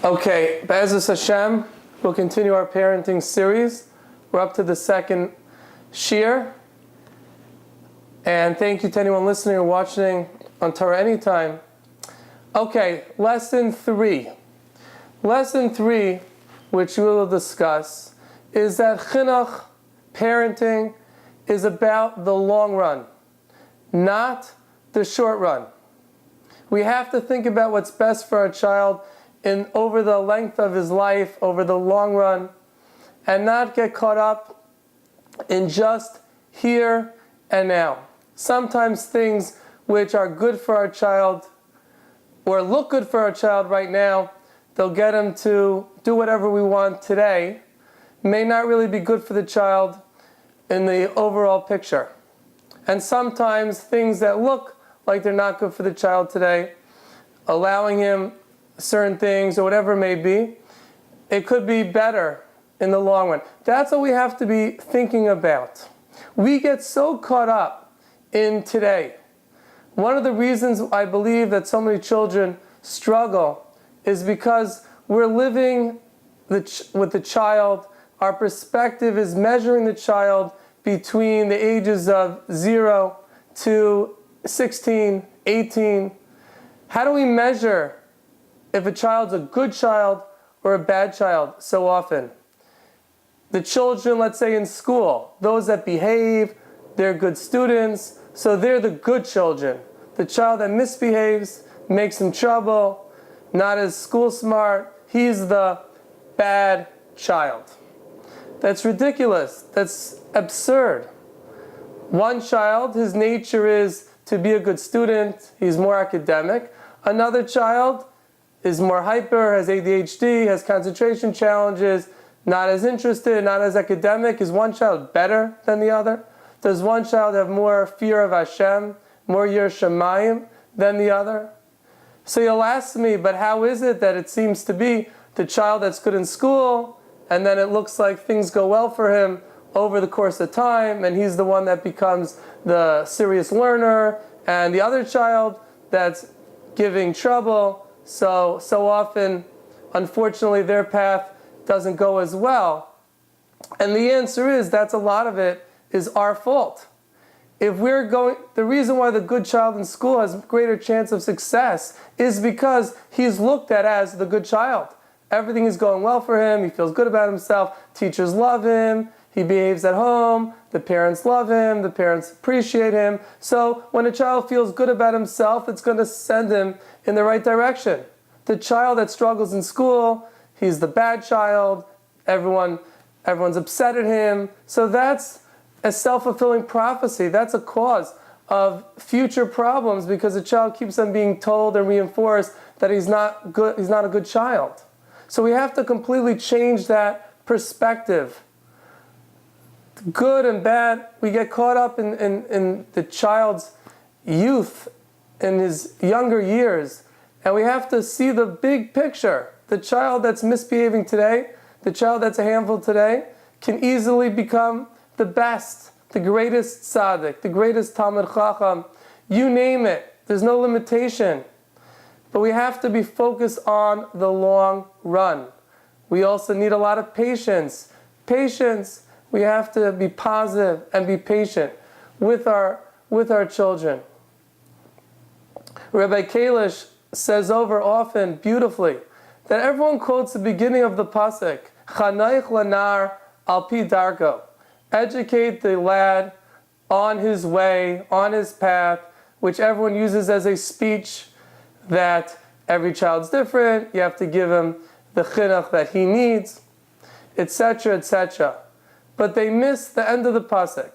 Okay, Be'ezus Hashem, we'll continue our parenting series. We're up to the second shiur. And thank you to anyone listening or watching on Torah Anytime. Okay, lesson 3. Lesson 3, which we will discuss, is that chinuch, parenting, is about the long run, not the short run. We have to think about what's best for our child over the length of his life, over the long run, and not get caught up in just here and now. Sometimes things which are good for our child or look good for our child right now, they'll get him to do whatever we want today, may not really be good for the child in the overall picture. And sometimes things that look like they're not good for the child today, allowing him certain things or whatever it may be, it could be better in the long run. That's what we have to be thinking about. We get so caught up in today. One of the reasons I believe that so many children struggle is because we're living with the child. Our perspective is measuring the child between the ages of 0 to 16, 18. How do we measure if a child's a good child or a bad child so often? The children, let's say in school, those that behave, they're good students, so they're the good children. The child that misbehaves, makes some trouble, not as school smart, he's the bad child. That's ridiculous. That's absurd. One child, his nature is to be a good student, he's more academic. Another child is more hyper, has ADHD, has concentration challenges, not as interested, not as academic. Is one child better than the other? Does one child have more fear of Hashem, more Yirah Shamayim than the other? So you'll ask me, but how is it that it seems to be the child that's good in school, and then it looks like things go well for him over the course of time, and he's the one that becomes the serious learner, and the other child that's giving trouble, so often, unfortunately, their path doesn't go as well. And the answer is, that's a lot of it is our fault. The reason why the good child in school has greater chance of success is because he's looked at as the good child. Everything is going well for him, he feels good about himself, teachers love him, he behaves at home, the parents love him, the parents appreciate him. So when a child feels good about himself, it's going to send him in the right direction. The child that struggles in school, he's the bad child, everyone's upset at him. So that's a self-fulfilling prophecy. That's a cause of future problems because the child keeps on being told and reinforced that he's not good, he's not a good child. So we have to completely change that perspective. Good and bad, we get caught up in the child's youth, in his younger years, and we have to see the big picture. The child that's misbehaving today, the child that's a handful today, can easily become the best, the greatest tzaddik, the greatest Talmid Chacham, you name it. There's no limitation. But we have to be focused on the long run. We also need a lot of patience. Patience. We have to be positive and be patient with our children. Rabbi Kalish says over often, beautifully, that everyone quotes the beginning of the pasuk, Chanayich lanar al pi darko. Educate the lad on his way, on his path, which everyone uses as a speech that every child's different, you have to give him the chinuch that he needs, etc., etc. But they miss the end of the pasuk.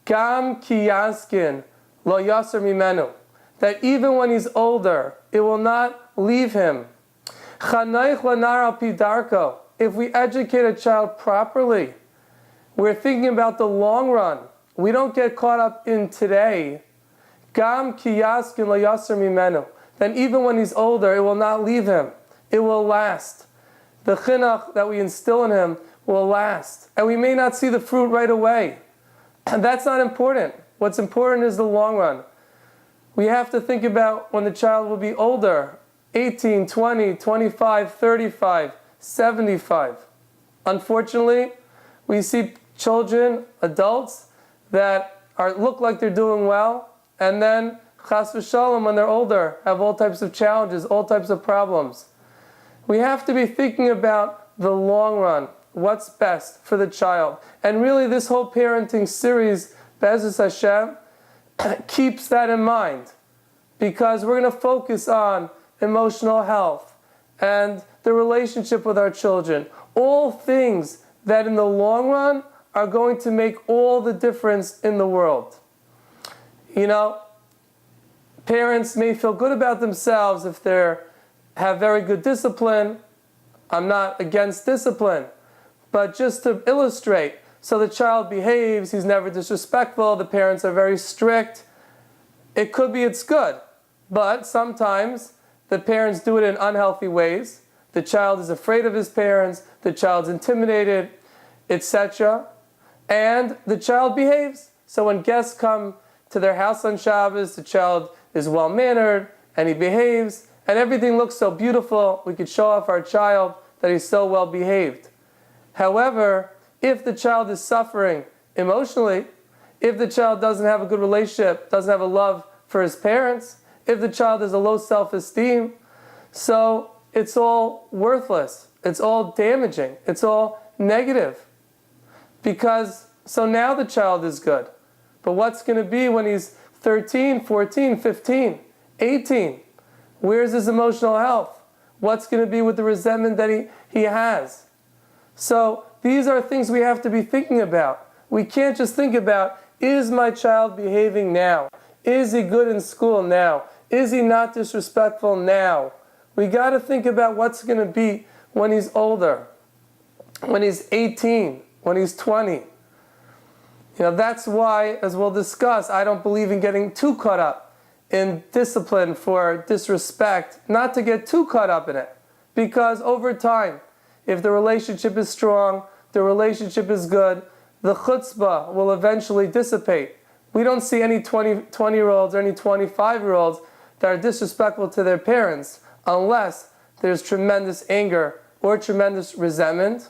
Gam ki yaskin lo yaser mimenu. That even when he's older, it will not leave him. Chanayich lanar al pi darko. If we educate a child properly, we're thinking about the long run. We don't get caught up in today. Gam ki yaskin lo yaser mimenu. Then even when he's older, it will not leave him. It will last. The chinuch that we instill in him will last. And we may not see the fruit right away. And that's not important. What's important is the long run. We have to think about when the child will be older. 18, 20, 25, 35, 75. Unfortunately, we see children, adults, that look like they're doing well, and then, chas v'shalom, when they're older, have all types of challenges, all types of problems. We have to be thinking about the long run, what's best for the child. And really this whole parenting series, Be'ezus Hashem, keeps that in mind. Because we're going to focus on emotional health and the relationship with our children. All things that in the long run are going to make all the difference in the world. You know, parents may feel good about themselves if they have very good discipline. I'm not against discipline. But just to illustrate, so the child behaves, he's never disrespectful, the parents are very strict. It could be it's good. But sometimes the parents do it in unhealthy ways. The child is afraid of his parents, the child's intimidated, etc. And the child behaves. So when guests come to their house on Shabbos, the child is well-mannered and he behaves and everything looks so beautiful. We could show off our child that he's so well-behaved. However, if the child is suffering emotionally, if the child doesn't have a good relationship, doesn't have a love for his parents, if the child has a low self-esteem, so it's all worthless. It's all damaging. It's all negative. Because, so now the child is good. But what's going to be when he's 13, 14, 15, 18? Where's his emotional health? What's going to be with the resentment that he has? So these are things we have to be thinking about. We can't just think about, is my child behaving now? Is he good in school now? Is he not disrespectful now? We got to think about what's going to be when he's older, when he's 18, when he's 20. You know, that's why, as we'll discuss, I don't believe in getting too caught up in discipline for disrespect, not to get too caught up in it. Because over time, if the relationship is strong, the relationship is good, the chutzpah will eventually dissipate. We don't see any 20-year-olds or any 25-year-olds that are disrespectful to their parents unless there's tremendous anger or tremendous resentment.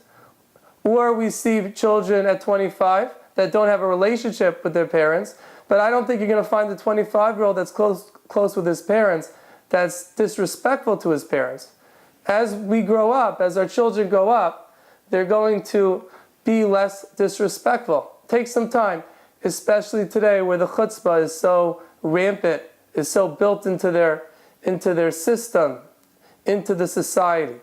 Or we see children at 25 that don't have a relationship with their parents. But I don't think you're going to find the 25-year-old that's close with his parents that's disrespectful to his parents. As we grow up, as our children grow up, they're going to be less disrespectful. Take some time, especially today where the chutzpah is so rampant, is so built into their system, into the society.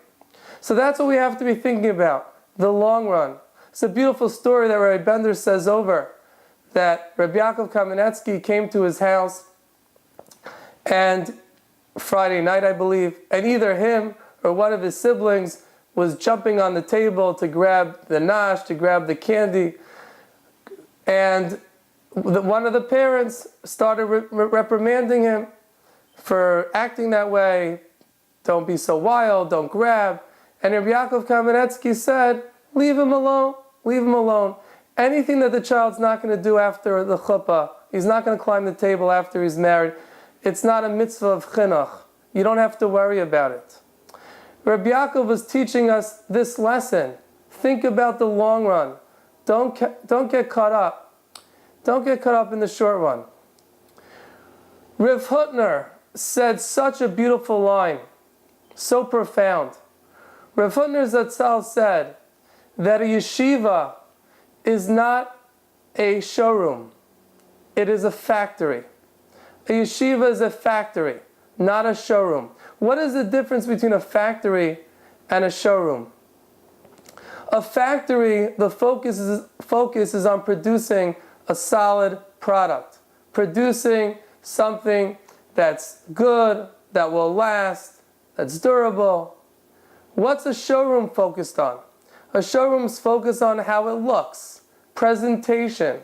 So that's what we have to be thinking about, the long run. It's a beautiful story that Rabbi Bender says over, that Rabbi Yaakov Kamenetsky came to his house and Friday night, I believe, and either him or one of his siblings was jumping on the table to grab the nash, to grab the candy, and one of the parents started reprimanding him for acting that way. Don't be so wild, don't grab. And Rabbi Yaakov Kamenetsky said, leave him alone, leave him alone. Anything that the child's not going to do after the chuppah, he's not going to climb the table after he's married, it's not a mitzvah of chinuch. You don't have to worry about it. Rabbi Yaakov was teaching us this lesson. Think about the long run. Don't get caught up. Don't get caught up in the short run. Rav Hutner said such a beautiful line, so profound. Rav Hutner Zatzal said that a yeshiva is not a showroom. It is a factory. A yeshiva is a factory, not a showroom. What is the difference between a factory and a showroom? A factory, the focus is on producing a solid product, producing something that's good, that will last, that's durable. What's a showroom focused on? A showroom's focused on how it looks, presentation.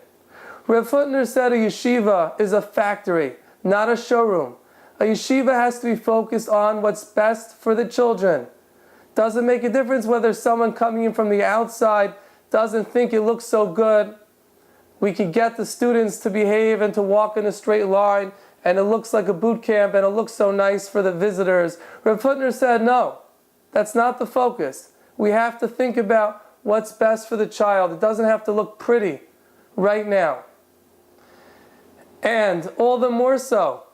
Rav Hutner said a yeshiva is a factory, not a showroom. A yeshiva has to be focused on what's best for the children. Doesn't make a difference whether someone coming in from the outside doesn't think it looks so good. We can get the students to behave and to walk in a straight line and it looks like a boot camp and it looks so nice for the visitors. Rav Putner said, no, that's not the focus. We have to think about what's best for the child. It doesn't have to look pretty right now. And all the more so,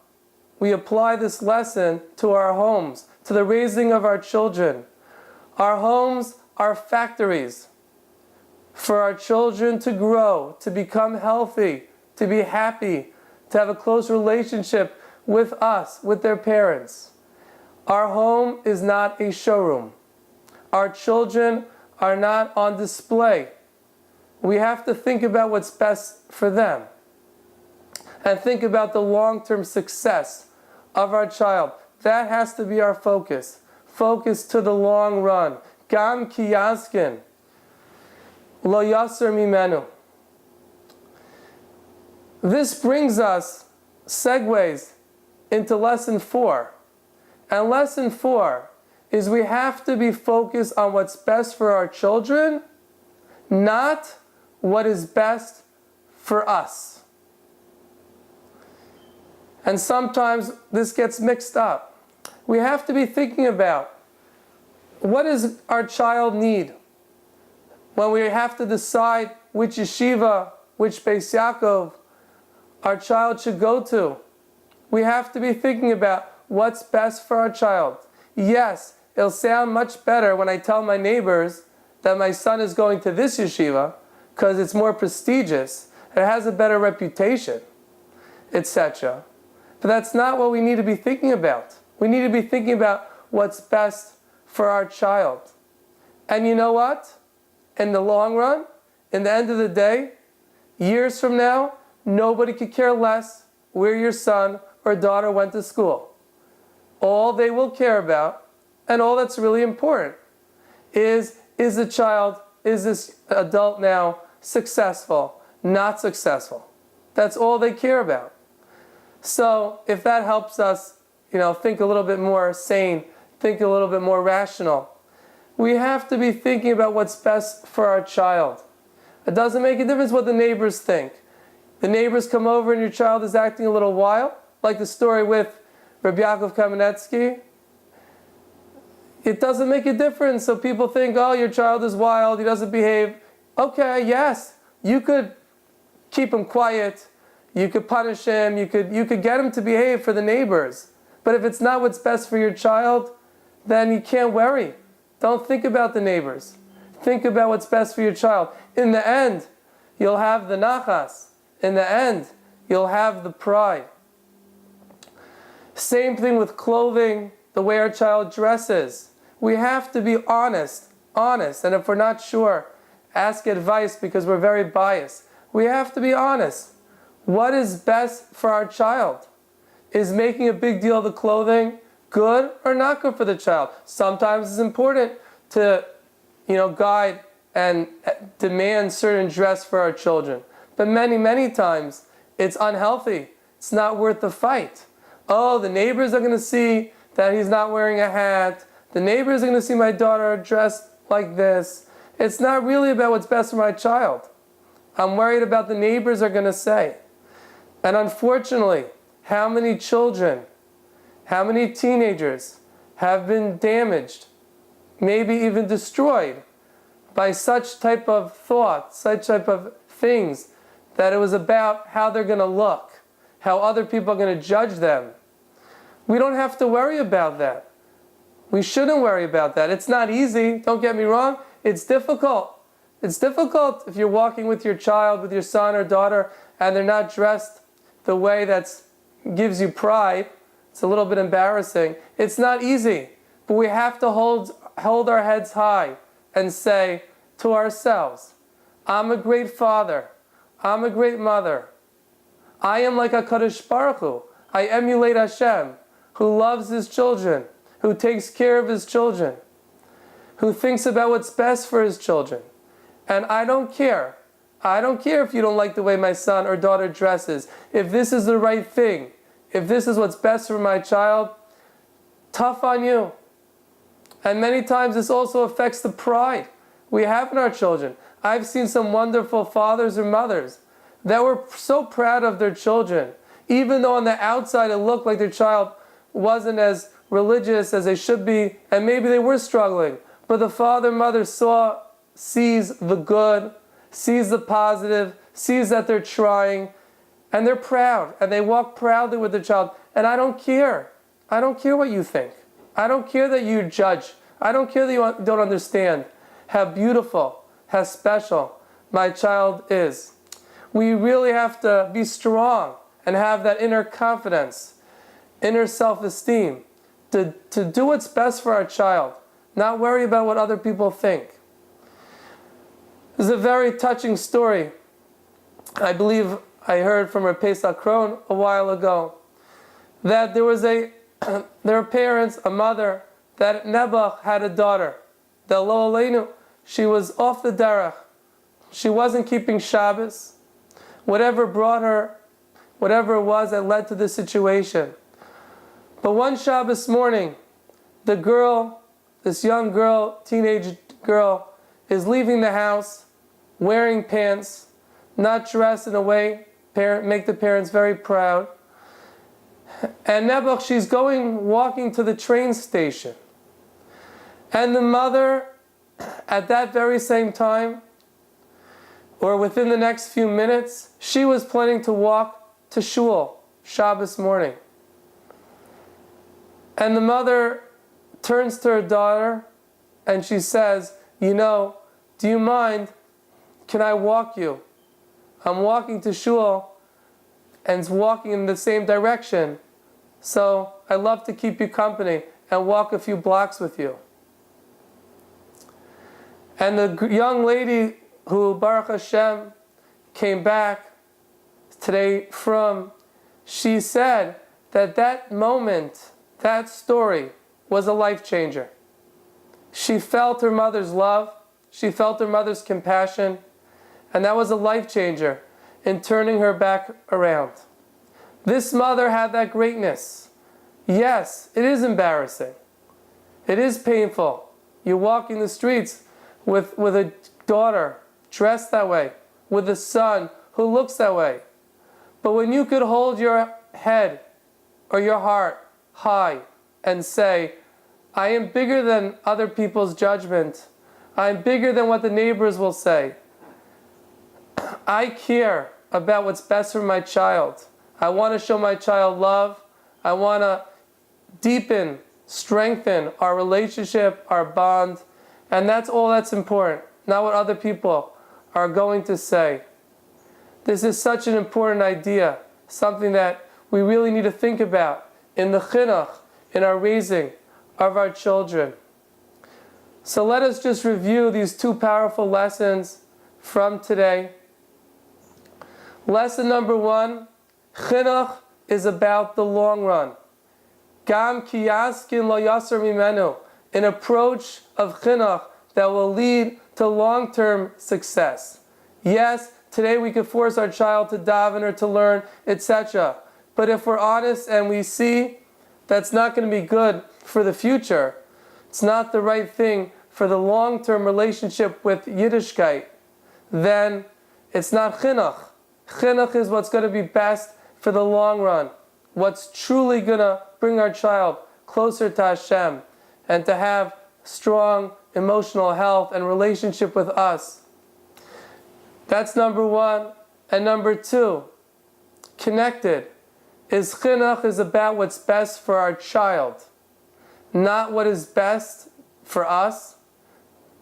we apply this lesson to our homes, to the raising of our children. Our homes are factories for our children to grow, to become healthy, to be happy, to have a close relationship with us, with their parents. Our home is not a showroom. Our children are not on display. We have to think about what's best for them and think about the long-term success of our child. That has to be our focus. Focus to the long run. Gam ki yaskin, lo yaser mimenu. This brings us, segues into lesson 4. And lesson 4 is we have to be focused on what's best for our children, not what is best for us. And sometimes this gets mixed up. We have to be thinking about what does our child need when we have to decide which yeshiva, which Beis Yaakov our child should go to. We have to be thinking about what's best for our child. Yes, it'll sound much better when I tell my neighbors that my son is going to this yeshiva because it's more prestigious, it has a better reputation, etc. But that's not what we need to be thinking about. We need to be thinking about what's best for our child. And you know what? In the long run, in the end of the day, years from now, nobody could care less where your son or daughter went to school. All they will care about, and all that's really important, is the child, is this adult now successful, not successful? That's all they care about. So if that helps us, think a little bit more sane, think a little bit more rational, we have to be thinking about what's best for our child. It doesn't make a difference what the neighbors think. The neighbors come over and your child is acting a little wild, like the story with Rabbi Yaakov Kamenetsky. It doesn't make a difference. So people think, oh, your child is wild, he doesn't behave. Okay, yes, you could keep him quiet, you could punish him, you could get him to behave for the neighbors. But if it's not what's best for your child, then you can't worry. Don't think about the neighbors. Think about what's best for your child. In the end, you'll have the nachas. In the end, you'll have the pride. Same thing with clothing, the way our child dresses. We have to be honest. And if we're not sure, ask advice because we're very biased. We have to be honest. What is best for our child? Is making a big deal of the clothing good or not good for the child? Sometimes it's important to, guide and demand certain dress for our children. But many, many times it's unhealthy. It's not worth the fight. Oh, the neighbors are going to see that he's not wearing a hat. The neighbors are going to see my daughter dressed like this. It's not really about what's best for my child. I'm worried about the neighbors are going to say. And unfortunately, how many children, how many teenagers have been damaged, maybe even destroyed by such type of thought, such type of things, that it was about how they're going to look, how other people are going to judge them. We don't have to worry about that. We shouldn't worry about that. It's not easy, don't get me wrong. It's difficult. It's difficult if you're walking with your child, with your son or daughter, and they're not dressed the way that gives you pride. It's a little bit embarrassing. It's not easy, but we have to hold our heads high and say to ourselves, I'm a great father. I'm a great mother. I am like HaKadosh Baruch Hu. I emulate Hashem, who loves his children, who takes care of his children, who thinks about what's best for his children. And I don't care. I don't care if you don't like the way my son or daughter dresses. If this is the right thing, if this is what's best for my child, tough on you. And many times this also affects the pride we have in our children. I've seen some wonderful fathers or mothers that were so proud of their children. Even though on the outside it looked like their child wasn't as religious as they should be, and maybe they were struggling, but the father and mother sees the good, sees the positive, sees that they're trying, and they're proud, and they walk proudly with their child. And I don't care. I don't care what you think. I don't care that you judge. I don't care that you don't understand how beautiful, how special my child is. We really have to be strong and have that inner confidence, inner self-esteem to do what's best for our child, not worry about what other people think. This is a very touching story. I believe I heard from Rabbi Kron a while ago that there were parents, a mother, that Nebuch had a daughter. The Lo Aleinu, she was off the derech. She wasn't keeping Shabbos. Whatever brought her, whatever it was that led to this situation. But one Shabbos morning, the girl, this young girl, teenage girl, is leaving the house wearing pants, not dressed in a way make the parents very proud. And Nebuch, she's walking to the train station. And the mother, at that very same time, or within the next few minutes, she was planning to walk to shul, Shabbos morning. And the mother turns to her daughter and she says, do you mind, can I walk you? I'm walking to shul and it's walking in the same direction. So I'd love to keep you company and walk a few blocks with you. And the young lady who, Baruch Hashem, came back today she said that moment, that story, was a life changer. She felt her mother's love, she felt her mother's compassion, and that was a life changer in turning her back around. This mother had that greatness. Yes, it is embarrassing. It is painful. You're walking the streets with a daughter dressed that way, with a son who looks that way. But when you could hold your head or your heart high and say, I am bigger than other people's judgment. I'm bigger than what the neighbors will say. I care about what's best for my child. I want to show my child love. I want to deepen, strengthen our relationship, our bond. And that's all that's important, not what other people are going to say. This is such an important idea, something that we really need to think about in the chinuch, in our raising of our children. So let us just review these two powerful lessons from today. Lesson number 1, chinuch is about the long run. Gam ki yaskin lo yasar mimenu, an approach of chinuch that will lead to long-term success. Yes, today we could force our child to daven or to learn, etc. But if we're honest and we see that's not going to be good for the future, it's not the right thing for the long-term relationship with Yiddishkeit, then it's not chinuch. Chinuch is what's going to be best for the long run, what's truly going to bring our child closer to Hashem and to have strong emotional health and relationship with us. That's number 1. And number 2, connected, is chinuch is about what's best for our child, not what is best for us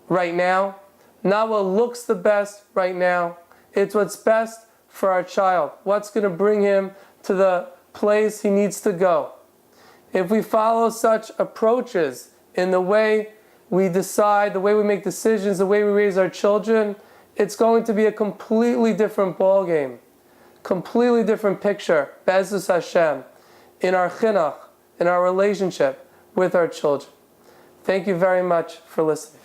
right now, not what looks the best right now. It's what's best for our child, what's going to bring him to the place he needs to go. If we follow such approaches in the way we decide, the way we make decisions, the way we raise our children, it's going to be a completely different ballgame, completely different picture, Be'ezus Hashem, in our chinuch, in our relationship with our children. Thank you very much for listening.